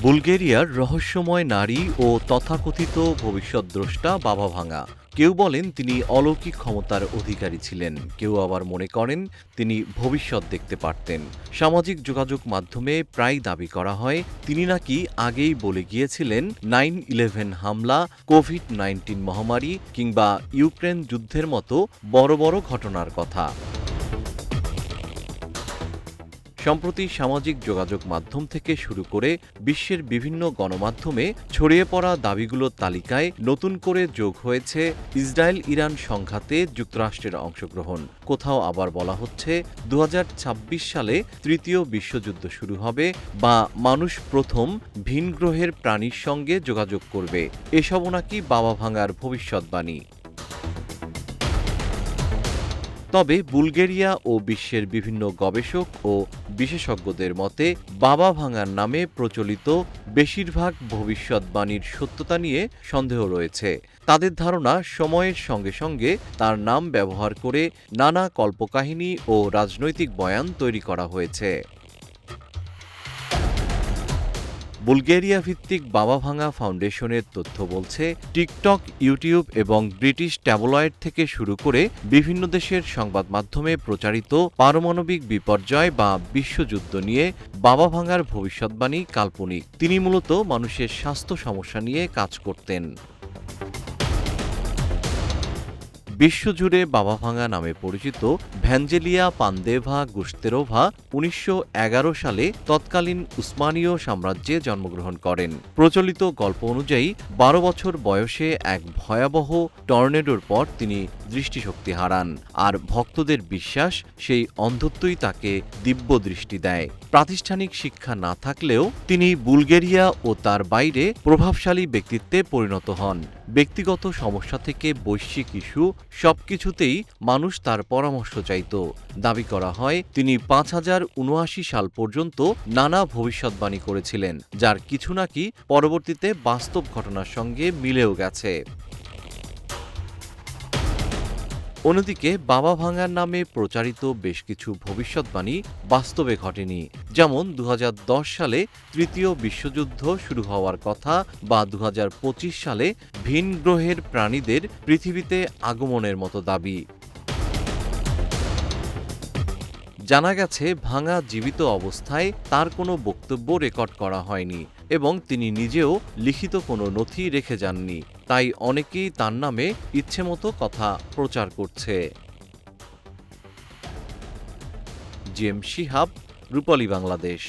বুলগেরিয়ার রহস্যময় নারী ও তথাকথিত ভবিষ্যদ্দ্রষ্টা বাবা ভাঙা। কেউ বলেন তিনি অলৌকিক ক্ষমতার অধিকারী ছিলেন, কেউ আবার মনে করেন তিনি ভবিষ্যৎ দেখতে পারতেন। সামাজিক যোগাযোগ মাধ্যমে প্রায় দাবি করা হয় তিনি নাকি আগেই বলে গিয়েছিলেন 9/11 হামলা, কোভিড-19 মহামারী কিংবা ইউক্রেন যুদ্ধের মতো বড় বড় ঘটনার কথা। সম্প্রতি সামাজিক যোগাযোগ মাধ্যম থেকে শুরু করে বিশ্বের বিভিন্ন গণমাধ্যমে ছড়িয়ে পড়া দাবিগুলোর তালিকায় নতুন করে যোগ হয়েছে ইসরায়েল ইরান সংঘাতে যুক্তরাষ্ট্রের অংশগ্রহণ। কোথাও আবার বলা হচ্ছে 2026 সালে তৃতীয় বিশ্বযুদ্ধ শুরু হবে বা মানুষ প্রথম ভিন গ্রহের প্রাণীর সঙ্গে যোগাযোগ করবে। এসবও নাকি বাবা ভাঙার ভবিষ্যৎবাণী। তবে বুলগেরিয়া ও বিশ্বের বিভিন্ন গবেষক ও বিশেষজ্ঞদের মতে বাবা ভাঙার নামে প্রচলিত বেশিরভাগ ভবিষ্যৎবাণীর সত্যতা নিয়ে সন্দেহ রয়েছে। তাদের ধারণা সময়ের সঙ্গে সঙ্গে তার নাম ব্যবহার করে নানা কল্পকাহিনী ও রাজনৈতিক বয়ান তৈরি করা হয়েছে। বুলগেরিয়া ভিত্তিক বাবা ভাঙা ফাউন্ডেশনের তথ্য বলছে, টিকটক, ইউটিউব এবং ব্রিটিশ ট্যাবলয়েড থেকে শুরু করে বিভিন্ন দেশের সংবাদ মাধ্যমে প্রচারিত পারমাণবিক বিপর্যয় বা বিশ্বযুদ্ধ নিয়ে বাবা ভাঙার ভবিষ্যৎবাণী কাল্পনিক। তিনি মূলত মানুষের স্বাস্থ্য সমস্যা নিয়ে কাজ করতেন। বিশ্বজুড়ে বাবা ভাঙা নামে পরিচিত ভ্যাঞ্জেলিয়া পান্দেভা গুস্তেরোভা 1911 সালে তৎকালীন উসমানীয় সাম্রাজ্যে জন্মগ্রহণ করেন। প্রচলিত গল্প অনুযায়ী 12 বছর বয়সে এক ভয়াবহ টর্নেডোর পর তিনি দৃষ্টিশক্তি হারান, আর ভক্তদের বিশ্বাস সেই অন্ধত্বই তাকে দিব্য দৃষ্টি দেয়। প্রাতিষ্ঠানিক শিক্ষা না থাকলেও তিনি বুলগেরিয়া ও তার বাইরে প্রভাবশালী ব্যক্তিত্বে পরিণত হন। ব্যক্তিগত সমস্যা থেকে বৈশ্বিক ইস্যু সবকিছুতেই মানুষ তার পরামর্শ চাইত। দাবি করা হয় তিনি 5079 সাল পর্যন্ত নানা ভবিষ্যৎবাণী করেছিলেন, যার কিছু নাকি পরবর্তীতে বাস্তব ঘটনার সঙ্গে মিলেও গেছে। অন্যদিকে বাবা ভাঙার নামে প্রচারিত বেশ কিছু ভবিষ্যৎবাণী বাস্তবে ঘটেনি। যেমন 2010 সালে তৃতীয় বিশ্বযুদ্ধ শুরু হওয়ার কথা বা 2025 সালে ভিন গ্রহের প্রাণীদের পৃথিবীতে আগমনের মতো দাবি। জানা গেছে ভাঙা জীবিত অবস্থায় তার কোনো বক্তব্য রেকর্ড করা হয়নি এবং তিনি নিজেও লিখিত কোনো নথি রেখে যাননি। তাই অনেকেই তার নামে ইচ্ছেমতো কথা প্রচার করছে। জিএম শিহাব, রূপালী বাংলাদেশ।